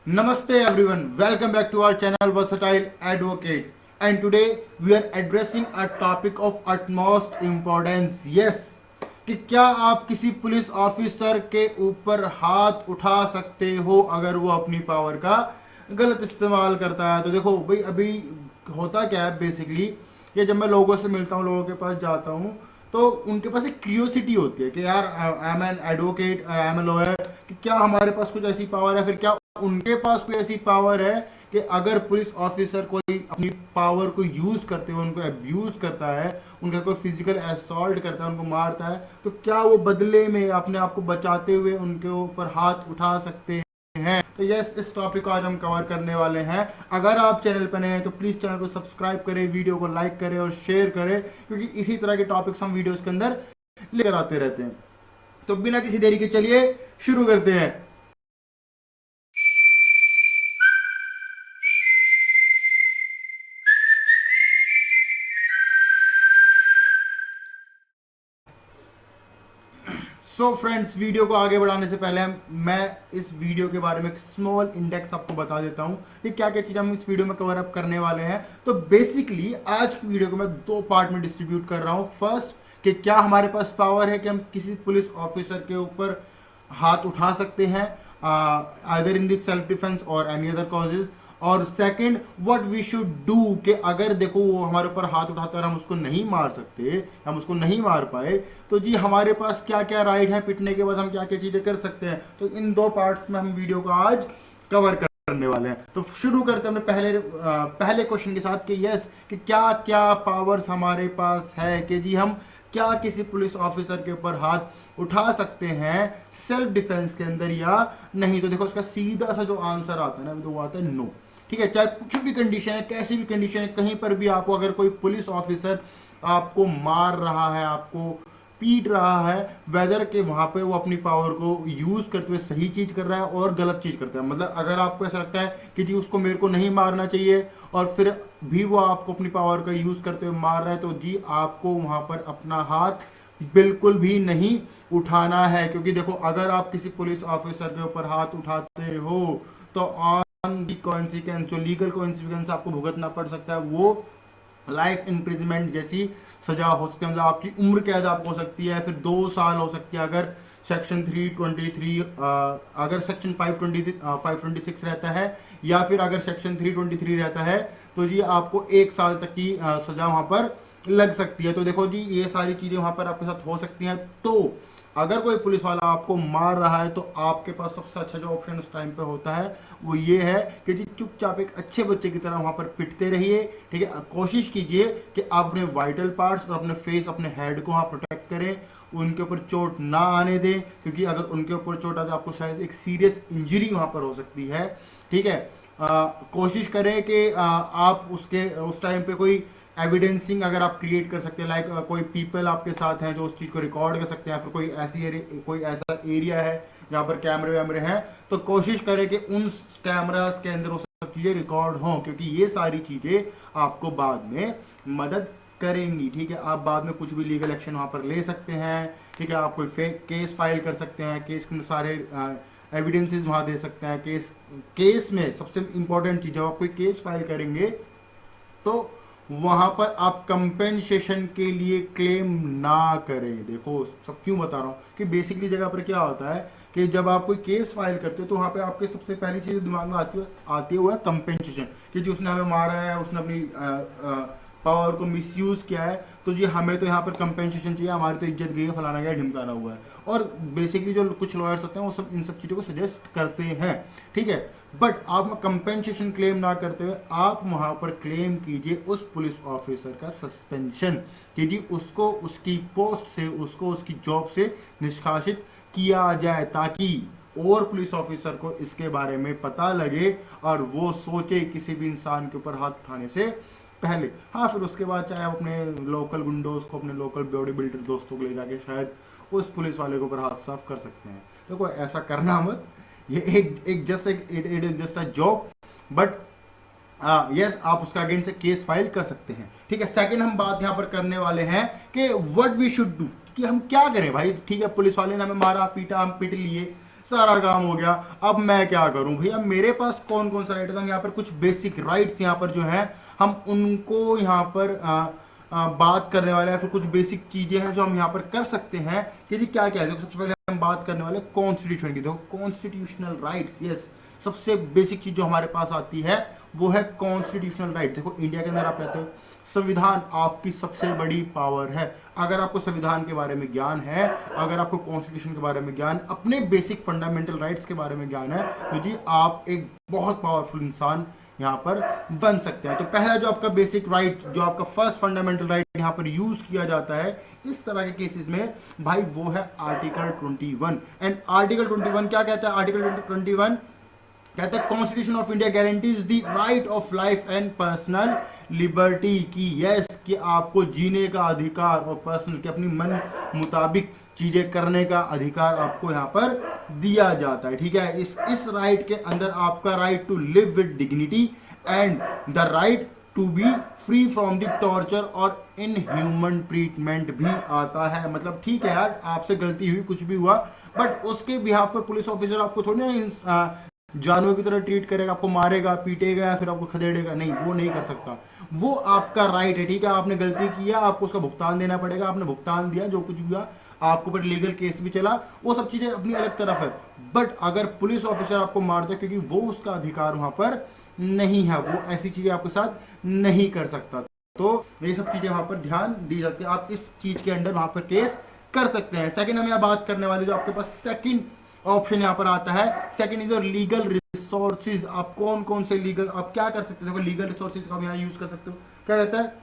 Namaste everyone, welcome back to our channel Versatile Advocate, and today we are addressing a topic of utmost importance. Yes, कि क्या आप किसी police officer के ऊपर हाथ उठा सकते हो अगर वो अपनी पावर का गलत इस्तेमाल करता है। तो देखो भाई, अभी होता क्या है बेसिकली, ये जब मैं लोगों से मिलता हूँ, लोगों के पास जाता हूँ, तो उनके पास एक क्यूरियोसिटी होती है कि यार I am an advocate, I am a lawyer, कि क्या हमारे पास कुछ ऐसी पावर है, फिर क्या उनके पास कोई ऐसी पावर है कि अगर पुलिस ऑफिसर कोई अपनी पावर को यूज करते हुए उनको अब्यूज करता है, उनका कोई फिजिकल असॉल्ट करता है, उनको मारता है, तो क्या वो बदले में अपने आप को बचाते हुए उनके ऊपर हाथ उठा सकते हैं। तो यस, इस टॉपिक को आज हम कवर करने वाले हैं। अगर आप चैनल पर नए हैं तो प्लीज चैनल को सब्सक्राइब करें, वीडियो को लाइक करें और शेयर करें, क्योंकि इसी तरह के टॉपिक्स हम वीडियोस के अंदर लेकर आते रहते हैं। तो बिना किसी देरी के चलिए शुरू करते हैं। सो फ्रेंड्स, वीडियो को आगे बढ़ाने से पहले मैं इस वीडियो के बारे में एक स्मॉल इंडेक्स आपको बता देता हूं कि क्या क्या चीज़ हम इस वीडियो में कवर अप करने वाले हैं। तो बेसिकली आज की वीडियो को मैं दो पार्ट में डिस्ट्रीब्यूट कर रहा हूं। फर्स्ट, कि क्या हमारे पास पावर है कि हम किसी पुलिस ऑफिसर के ऊपर हाथ उठा सकते हैं, either in this self defence और एनी अदर कॉजेज। और second, what we should do, कि अगर देखो वो हमारे ऊपर हाथ उठाता है, हम उसको नहीं मार सकते, हम उसको नहीं मार पाए, तो जी हमारे पास क्या क्या राइट है, पिटने के बाद हम क्या क्या चीजें कर सकते हैं। तो इन दो पार्ट्स में हम वीडियो को आज कवर करने वाले हैं। तो शुरू करते हैं अपने पहले क्वेश्चन के साथ कि यस, कि क्या क्या पावर्स हमारे पास है कि जी हम क्या किसी पुलिस ऑफिसर के ऊपर हाथ उठा सकते हैं सेल्फ डिफेंस के अंदर या नहीं। तो देखो, उसका सीधा सा जो आंसर आता है ना, तो वो आता है नो। ठीक है, चाहे कुछ भी कंडीशन है, कैसी भी कंडीशन है, कहीं पर भी आपको अगर कोई पुलिस ऑफिसर आपको मार रहा है, आपको पीट रहा है, वेदर के वहां पे वो अपनी पावर को यूज करते हुए सही चीज कर रहा है और गलत चीज करता है, मतलब अगर आपको ऐसा लगता है कि जी उसको मेरे को नहीं मारना चाहिए और फिर भी वो आपको अपनी पावर का यूज करते हुए मार रहा है, तो जी आपको वहां पर अपना हाथ बिल्कुल भी नहीं उठाना है। क्योंकि देखो, अगर आप किसी पुलिस ऑफिसर के ऊपर हाथ उठाते हो तो ऑन दी कॉन्सिक्वेंस, जो लीगल कॉन्सिक्वेंस आपको भुगतना पड़ सकता है, वो लाइफ इम्प्रिजमेंट जैसी सजा हो सकती है, मतलब आपकी उम्र कैद आपको हो सकती है, फिर 2 साल हो सकती है अगर सेक्शन 323 अगर सेक्शन 526 रहता है, या फिर अगर सेक्शन 323 रहता है, तो जी आपको 1 साल तक की सजा वहां पर लग सकती है। तो देखो जी, ये सारी चीजें वहां पर आपके साथ हो सकती हैं। तो अगर कोई पुलिस वाला आपको मार रहा है तो आपके पास सबसे अच्छा जो ऑप्शन उस टाइम पे होता है वो ये है कि जी चुपचाप एक अच्छे बच्चे की तरह वहां पर पिटते रहिए। ठीक है, कोशिश कीजिए कि आप अपने वाइटल पार्ट्स और अपने फेस, अपने हेड को वहां प्रोटेक्ट करें, उनके ऊपर चोट ना आने दें, क्योंकि अगर उनके ऊपर चोट आए तो आपको शायद एक सीरियस इंजरी वहां पर हो सकती है। ठीक है, कोशिश करें कि आप उसके उस टाइम पे कोई एविडेंसिंग अगर आप क्रिएट कर सकते हैं, लाइक कोई पीपल आपके साथ हैं जो उस चीज को रिकॉर्ड कर सकते हैं, फिर कोई ऐसा एरिया है जहाँ पर कैमरे वैमरे हैं, तो कोशिश करें कि उन कैमरास के अंदर वो सब चीजें रिकॉर्ड हों, क्योंकि ये सारी चीजें आपको बाद में मदद करेंगी। ठीक है, आप बाद में कुछ भी लीगल एक्शन वहां पर ले सकते हैं। ठीक है, आप कोई फेक केस फाइल कर सकते हैं, केस के सारे एविडेंसेस वहां दे सकते हैं। केस में सबसे इंपॉर्टेंट चीज, जब आप कोई केस फाइल करेंगे तो वहां पर आप कंपेंसेशन के लिए क्लेम ना करें। देखो, सब क्यों बता रहा हूं कि बेसिकली जगह पर क्या होता है कि जब आप कोई केस फाइल करते हो तो वहां पे आपके सबसे पहली चीज दिमाग में आती है वो है कंपेंसेशन, कि जो उसने हमें मारा है, उसने अपनी पावर को मिसयूज किया है, तो जी हमें तो यहाँ पर कंपेंसेशन चाहिए, हमारी तो इज्जत गई है, फलाना गया, ढिमकाना हुआ है। और बेसिकली जो कुछ लॉयर्स होते हैं वो सब इन सब चीज़ों को सजेस्ट करते हैं। ठीक है, बट आप कंपेंसेशन क्लेम ना करते हुए आप वहां पर क्लेम कीजिए उस पुलिस ऑफिसर का सस्पेंशन, कि जी उसको उसकी पोस्ट से, उसको उसकी जॉब से निष्कासित किया जाए, ताकि और पुलिस ऑफिसर को इसके बारे में पता लगे और वो सोचे किसी भी इंसान के ऊपर हाथ उठाने से पहले। हाँ, फिर उसके बाद चाहे आप अपने लोकल गुंडोज को, अपने लोकल बॉडी बिल्डर दोस्तों को ले जाके शायद उस पुलिस वाले के ऊपर हाथ साफ कर सकते हैं। देखो, ऐसा करना मत, ये एक just it is just a job, but yes, आप उसका अगेंस्ट से केस फाइल कर सकते हैं। ठीक है, सेकंड हम बात यहाँ पर करने वाले हैं कि व्हाट वी शुड डू, कि हम क्या करें भाई। ठीक है, पुलिस वाले ने हमें मारा पीटा, हम पीट लिए, सारा काम हो गया, अब मैं क्या करूं भैया, मेरे पास कौन कौन सा राइट है। यहाँ पर कुछ बेसिक राइट्स यहाँ पर जो है हम उनको यहाँ पर बात करने वाले हैं। फिर कुछ बेसिक चीजें हैं जो हम यहाँ पर कर सकते हैं कि जी क्या क्या है। देखो सबसे पहले हम बात करने वाले कॉन्स्टिट्यूशन की। देखो कॉन्स्टिट्यूशनल राइट्स, यस, सबसे बेसिक चीज जो हमारे पास आती है वो है कॉन्स्टिट्यूशनल राइट। देखो इंडिया के अंदर आप रहते हो, संविधान आपकी सबसे बड़ी पावर है। अगर आपको संविधान के बारे में ज्ञान है, अगर आपको कॉन्स्टिट्यूशन के बारे में ज्ञान, अपने बेसिक फंडामेंटल राइट्स के बारे में ज्ञान है, तो जी आप एक बहुत पावरफुल इंसान यहाँ पर बन सकते हैं। तो पहला जो आपका बेसिक राइट, जो आपका फर्स्ट फंडामेंटल राइट यहाँ पर यूज किया जाता है इस तरह के केसेस में भाई, वो है आर्टिकल 21। एंड आर्टिकल 21 क्या कहता है? आर्टिकल 21 कहते हैं constitution of India guarantees the right of life and personal liberty की, यस, कि आपको जीने का अधिकार और पर्सनल के अपनी मन मुताबिक चीजें करने का अधिकार आपको यहाँ पर दिया जाता है। ठीक है, इस राइट के अंदर आपका right to live with dignity and the right to be free from the torture और इनह्यूमन ट्रीटमेंट भी आता है। मतलब ठीक है यार, आपसे गलती हुई, कुछ भी हुआ, बट उसके बिहाफ पर पुलिस ऑफिसर आपको थोड़ी ना जानवर की तरह ट्रीट करेगा, आपको मारेगा, पीटेगा या फिर आपको खदेड़ेगा, नहीं, वो नहीं कर सकता। वो आपका राइट है। ठीक है, आपने गलती किया, आपको उसका भुगतान देना पड़ेगा, आपने भुगतान दिया, जो कुछ भी हुआ, आपको पर लीगल केस भी चला, वो सब चीजें अपनी अलग तरफ है। बट अगर पुलिस ऑफिसर आपको मार दे, क्योंकि वो उसका अधिकार वहां पर नहीं है, वो ऐसी चीजें आपके साथ नहीं कर सकता। तो ये सब चीजें वहां पर ध्यान दी जाती है। आप इस चीज के अंडर वहां पर केस कर सकते हैं। सेकंड हम यहाँ बात करने वाले, जो आपके पास सेकंड ऑप्शन यहाँ पर आता है, second is your legal resources. आप कौन कौन से लीगल, आप क्या कर सकते हो? लीगल रिसोर्सेज का हम यहाँ यूज कर सकते हो। क्या कहता है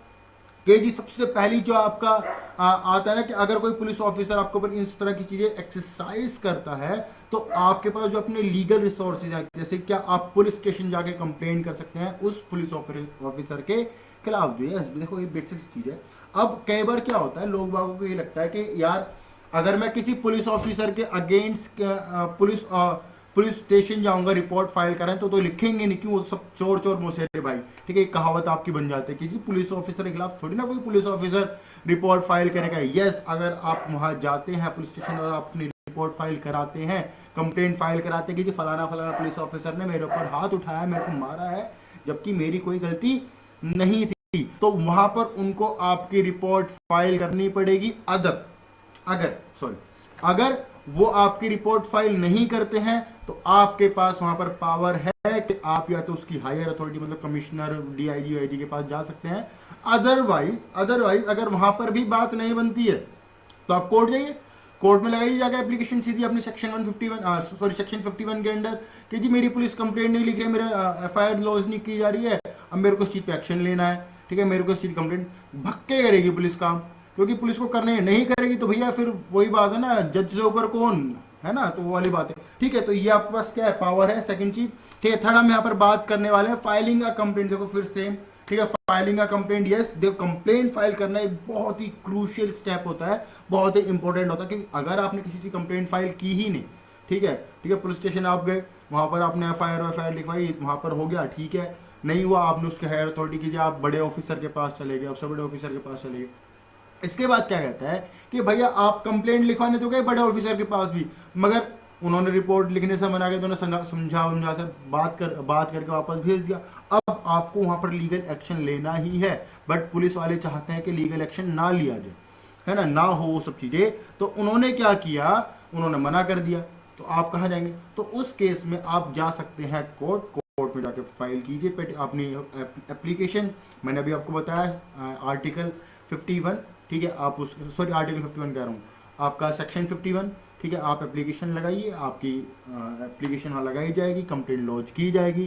कि जी सबसे पहली जो आपका आता है ना, कि अगर कोई पुलिस ऑफिसर आपके ऊपर इस तरह की चीजें एक्सरसाइज करता है, तो आपके पास जो अपने लीगल रिसोर्सेज हैं, जैसे क्या आप पुलिस स्टेशन जाके कंप्लेन कर सकते हैं उस पुलिस ऑफिसर के खिलाफ। जो है देखो ये बेसिक चीज है। अब कई बार क्या होता है, लोग बागों को ये लगता है कि यार अगर मैं किसी पुलिस ऑफिसर के अगेंस्ट पुलिस स्टेशन जाऊंगा रिपोर्ट फाइल करें, तो लिखेंगे नहीं, क्यों? वो सब चोर चोर मोसेरे भाई। ठीक है, एक कहावत आपकी बन जाती है कि जी पुलिस ऑफिसर के खिलाफ थोड़ी ना कोई पुलिस ऑफिसर रिपोर्ट फाइल करेगा। यस, अगर आप वहां जाते हैं पुलिस स्टेशन और आप अपनी रिपोर्ट फाइल कराते हैं, कंप्लेंट फाइल कराते हैं कि जी फलाना फलाना पुलिस ऑफिसर ने मेरे ऊपर हाथ उठाया, मेरे को मारा है, जबकि मेरी कोई गलती नहीं थी, तो वहां पर उनको आपकी रिपोर्ट फाइल करनी पड़ेगी। अगर वो आपकी रिपोर्ट फाइल नहीं करते हैं, तो आपके पास वहां पर पावर है कि आप या तो उसकी हायर अथॉरिटी मतलब कमिश्नर, डीआईजी वाईजी के पास जा सकते हैं। अदरवाइज अगर वहां पर भी बात नहीं बनती है, तो आप कोर्ट जाइए, कोर्ट में लगाइए जाकर एप्लीकेशन सीधी अपनी सेक्शन 51 के अंडर कि जी मेरी पुलिस कंप्लेंट नहीं लिख रही है, मेरा एफआईआर लॉज नहीं की जा रही है, अब मेरे को इस चीज पे एक्शन लेना है। ठीक है, मेरे को इस चीज कंप्लेंट भक्के करेगी पुलिस काम, क्योंकि पुलिस को करने नहीं करेगी तो भैया फिर वही बात है ना, जज से ऊपर कौन है ना, तो वो वाली बात है। ठीक है, तो ये आपके पास क्या है, पावर है, सेकंड चीज। ठीक है, थर्ड हम यहाँ पर बात करने वाले हैं फाइलिंग का कंप्लेंट। देखो फिर सेम, ठीक है, फाइलिंग का कंप्लेंट। यस, देखो कंप्लेंट फाइल करना एक बहुत ही क्रूशियल स्टेप होता है, बहुत ही इंपॉर्टेंट होता है, कि अगर आपने किसी की कंप्लेंट फाइल की ही नहीं, ठीक है, पुलिस स्टेशन आप गए, वहां पर आपने एफआईआर लिखवाई, वहां पर हो गया, ठीक है, नहीं हुआ, आपने उसके हायर अथॉरिटी कीजिए, आप बड़े ऑफिसर के पास चले गए, उससे बड़े ऑफिसर के पास चले गए। इसके बाद क्या कहता है कि भैया आप कंप्लेंट लिखवाने तो गए बड़े ऑफिसर के पास भी, मगर उन्होंने रिपोर्ट लिखने से मना किया, तो समझा से बात करके वापस भेज दिया। अब आपको वहां पर लीगल एक्शन लेना ही है, बट पुलिस वाले चाहते हैं कि लीगल एक्शन ना लिया जाए, है ना हो वो सब चीजें। तो उन्होंने क्या किया, उन्होंने मना कर दिया, तो आप कहाँ जाएंगे? तो उस केस में आप जा सकते हैं कोर्ट में जाके फाइल कीजिए अपनी एप्लीकेशन। मैंने अभी आपको बताया आर्टिकल 51, ठीक है, आप उस आर्टिकल 51 कह रहा हूँ, आपका सेक्शन 51, ठीक है, आप एप्लीकेशन लगाइए, आपकी एप्लीकेशन वहाँ लगाई जाएगी, कंप्लेंट लॉन्च की जाएगी,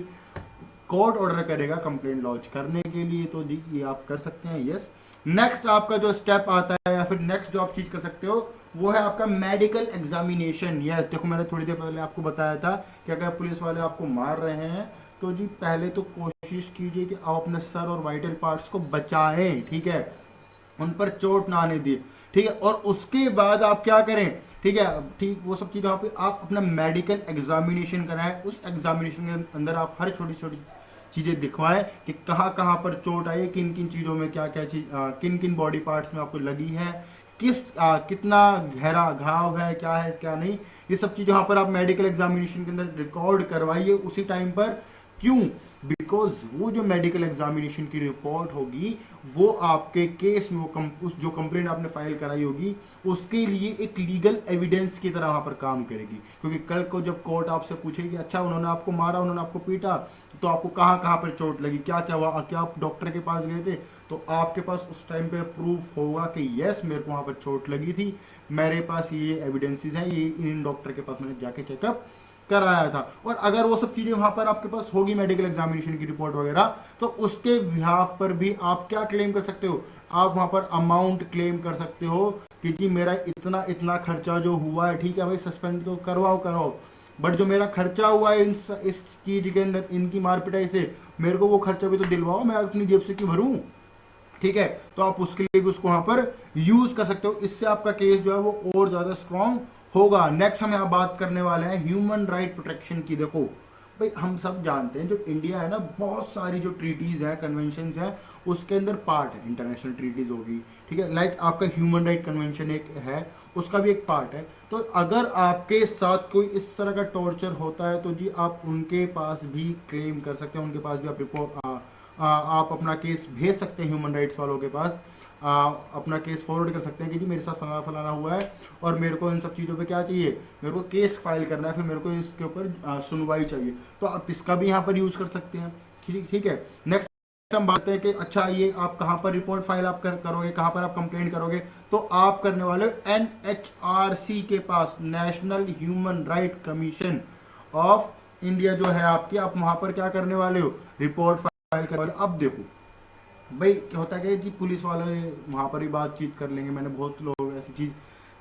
कोर्ट ऑर्डर करेगा कंप्लेंट लॉन्च करने के लिए, तो जी ये आप कर सकते हैं। यस, नेक्स्ट आपका जो स्टेप आता है या फिर नेक्स्ट जो आप चीज कर सकते हो वो है आपका मेडिकल एग्जामिनेशन। यस, देखो मैंने थोड़ी देर पहले आपको बताया था कि अगर पुलिस वाले आपको मार रहे हैं, तो जी पहले तो कोशिश कीजिए कि आप अपने सर और वाइटल पार्ट्स को बचाएं, ठीक है, उन पर चोट ना आने दिए, ठीक है, और उसके बाद आप क्या करें, ठीक है, ठीक वो सब चीज़ वहाँ पे आप अपना मेडिकल एग्जामिनेशन कराएं। उस एग्जामिनेशन के अंदर आप हर छोटी छोटी चीज़ें दिखवाएं कि कहाँ कहाँ पर चोट आई है, किन किन चीज़ों में क्या क्या चीज़, किन किन बॉडी पार्ट्स में आपको लगी है, कितना गहरा घाव है, क्या है क्या नहीं, ये सब चीज़ वहाँ पर आप मेडिकल एग्जामिनेशन के अंदर रिकॉर्ड करवाइए उसी टाइम पर। क्यों? बिकॉज वो जो मेडिकल एग्जामिनेशन की रिपोर्ट होगी वो आपके केस में उस जो कंप्लेंट आपने फाइल कराई होगी उसके लिए एक लीगल एविडेंस की तरह वहाँ पर काम करेगी। क्योंकि कल को जब कोर्ट आपसे पूछेगी अच्छा उन्होंने आपको मारा, उन्होंने आपको पीटा, तो आपको कहाँ कहाँ पर चोट लगी, क्या क्या हुआ, क्या आप डॉक्टर के पास गए थे, तो आपके पास उस टाइम पे प्रूफ होगा कि यस मेरे को वहाँ पर चोट लगी थी, मेरे पास ये एविडेंसेस हैं, ये इन डॉक्टर के पास मैंने जाके चेकअप कराया था। और अगर वो सब चीजें वहां पर आपके पास होगी मेडिकल एग्जामिनेशन की रिपोर्ट वगैरह, तो उसके बिहाफ पर भी आप क्या क्लेम कर सकते हो, आप वहां पर अमाउंट क्लेम कर सकते हो कि जी मेरा इतना इतना खर्चा जो हुआ है, ठीक है भाई सस्पेंड तो करवाओ करवाओ, बट जो मेरा खर्चा हुआ है इस चीज के अंदर, इनकी मार पिटाई से, मेरे को वो खर्चा भी तो दिलवाओ, मैं अपनी जेब से क्यों भरूं। ठीक है, तो आप उसके लिए भी उसको वहां पर यूज कर सकते हो, इससे आपका केस जो है वो और ज्यादा स्ट्रांग होगा। नेक्स्ट हम यहाँ बात करने वाले हैं ह्यूमन राइट प्रोटेक्शन की। देखो भाई हम सब जानते हैं जो इंडिया है ना, बहुत सारी जो ट्रीटीज हैं, कन्वेंशन हैं, उसके अंदर पार्ट है, इंटरनेशनल ट्रीटीज होगी, ठीक है, लाइक आपका ह्यूमन राइट कन्वेंशन एक है, उसका भी एक पार्ट है। तो अगर आपके साथ कोई इस तरह का टॉर्चर होता है तो जी आप उनके पास भी क्लेम कर सकते हैं, उनके पास भी आप रिपोर्ट आप अपना केस भेज सकते हैं ह्यूमन राइट्स वालों के पास, अपना केस फॉरवर्ड कर सकते हैं कि जी मेरे साथ फलाना फलाना हुआ है और मेरे को इन सब चीज़ों पे क्या चाहिए, मेरे को केस फाइल करना है, फिर मेरे को इसके ऊपर सुनवाई चाहिए, तो आप इसका भी यहाँ पर यूज़ कर सकते हैं। ठीक ठीक है। नेक्स्ट हम बात है कि अच्छा ये आप कहाँ पर रिपोर्ट फाइल आप करोगे, कहाँ पर आप कंप्लेंट करोगे, तो आप करने वाले NHRC के पास, national human right commission of India जो है आपकी, आप वहां पर क्या करने वाले हो, रिपोर्ट फाइल करने वाले। अब देखो भाई क्या होता है कि जी पुलिस वाले वहां पर ही बातचीत कर लेंगे, मैंने बहुत लोग ऐसी चीज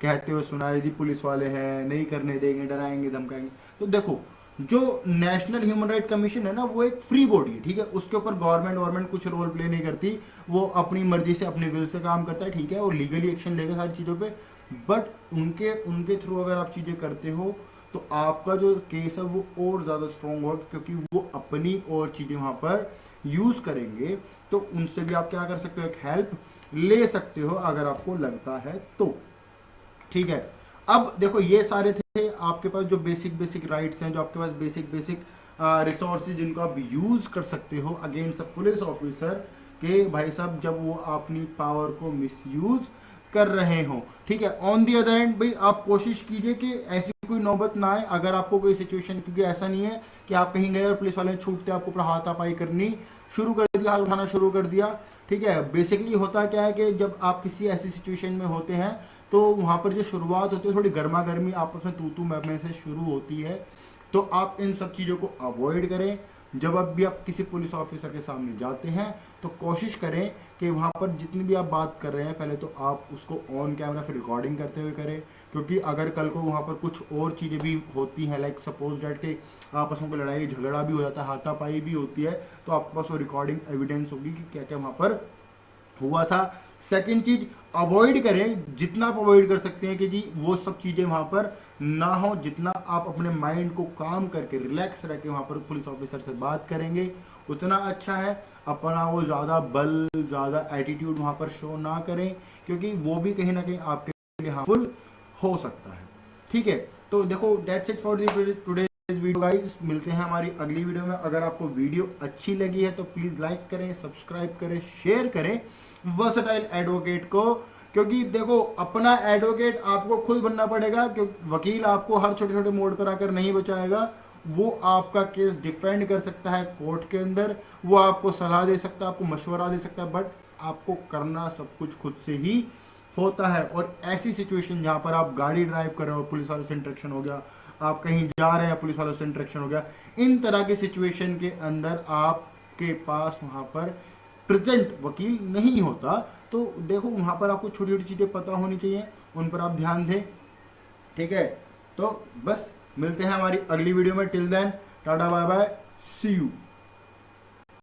कहते हुए सुना है, जी पुलिस वाले हैं नहीं करने देंगे, डराएंगे धमकाएंगे। तो देखो जो नेशनल ह्यूमन राइट कमीशन है ना, वो एक फ्री बॉडी है, ठीक है, उसके ऊपर गवर्नमेंट कुछ रोल प्ले नहीं करती, वो अपनी मर्जी से अपने विल से काम करता है, ठीक है, वो लीगली एक्शन लेगा सारी चीज़ों पे, बट उनके उनके थ्रू अगर आप चीज़ें करते हो तो आपका जो केस है वो और ज़्यादा स्ट्रॉन्ग होगा, क्योंकि वो अपनी और चीज़ें वहाँ पर यूज़ करेंगे, तो उनसे भी आप क्या कर सकते हो, एक हेल्प ले सकते हो अगर आपको लगता है तो। ठीक है, अब देखो ये सारे थे आपके पास जो बेसिक बेसिक राइट्स हैं, जो आपके पास बेसिक बेसिक रिसोर्सेज जिनको आप यूज कर सकते हो अगेंस्ट अ पुलिस ऑफिसर के, भाई साहब जब वो अपनी पावर को मिसयूज कर रहे हो। ठीक है, ऑन दी अदर एंड भाई आप कोशिश कीजिए कि ऐसी कोई नौबत ना आए अगर आपको कोई सिचुएशन, क्योंकि ऐसा नहीं है कि आप कहीं गए और पुलिस वाले छूटते आपको ऊपर हाथापाई करनी शुरू कर दिया, हाथ उठाना शुरू कर दिया। ठीक है, बेसिकली होता क्या है कि जब आप किसी ऐसी सिचुएशन में होते हैं तो वहाँ पर जो शुरुआत होती है थोड़ी गर्मा गर्मी आपस में तू मैं से शुरू होती है, तो आप इन सब चीज़ों को अवॉइड करें। जब अब भी आप किसी पुलिस ऑफिसर के सामने जाते हैं तो कोशिश करें कि वहाँ पर जितनी भी आप बात कर रहे हैं पहले तो आप उसको ऑन कैमरा फिर रिकॉर्डिंग करते हुए करें, क्योंकि अगर कल को वहाँ पर कुछ और चीज़ें भी होती हैं, लाइक सपोज डेट के आपस में कोई लड़ाई झगड़ा भी हो जाता है, हाथापाई भी होती है, तो आपके पास वो रिकॉर्डिंग एविडेंस होगी कि क्या क्या वहाँ पर हुआ था। सेकंड चीज, अवॉइड करें जितना आप अवॉइड कर सकते हैं कि जी वो सब चीजें वहां पर ना हो, जितना आप अपने माइंड को काम करके रिलैक्स रह के वहां पर पुलिस ऑफिसर से बात करेंगे उतना अच्छा है। अपना वो ज्यादा बल ज्यादा एटीट्यूड वहां पर शो ना करें, क्योंकि वो भी कहीं ना कहीं आपके लिए हार्मफुल हो सकता है। ठीक है, तो देखो that's it for today video guys, मिलते हैं हमारी अगली वीडियो में। अगर आपको वीडियो अच्छी लगी है तो प्लीज लाइक करें, सब्सक्राइब करें, शेयर करें वर्सेटाइल एडवोकेट को, क्योंकि देखो अपना एडवोकेट आपको खुद बनना पड़ेगा, क्योंकि वकील आपको हर छोटे छोटे मोड़ पर आकर नहीं बचाएगा, वो आपका केस डिफेंड कर सकता है कोर्ट के अंदर, वो आपको सलाह दे सकता है, आपको मशवरा दे सकता है, बट आपको करना सब कुछ खुद से ही होता है। और ऐसी सिचुएशन जहां पर आप गाड़ी ड्राइव कर रहे हो पुलिस वालों से इंटरेक्शन हो गया, आप कहीं जा रहे हैं पुलिस वालों से इंटरेक्शन हो गया, इन तरह की सिचुएशन के अंदर आपके पास वहां पर प्रेजेंट वकील नहीं होता, तो देखो वहां पर आपको छोटी छोटी चीजें पता होनी चाहिए, उन पर आप ध्यान दें। ठीक है, तो बस मिलते हैं हमारी अगली वीडियो में। Till then tata bye bye, see you.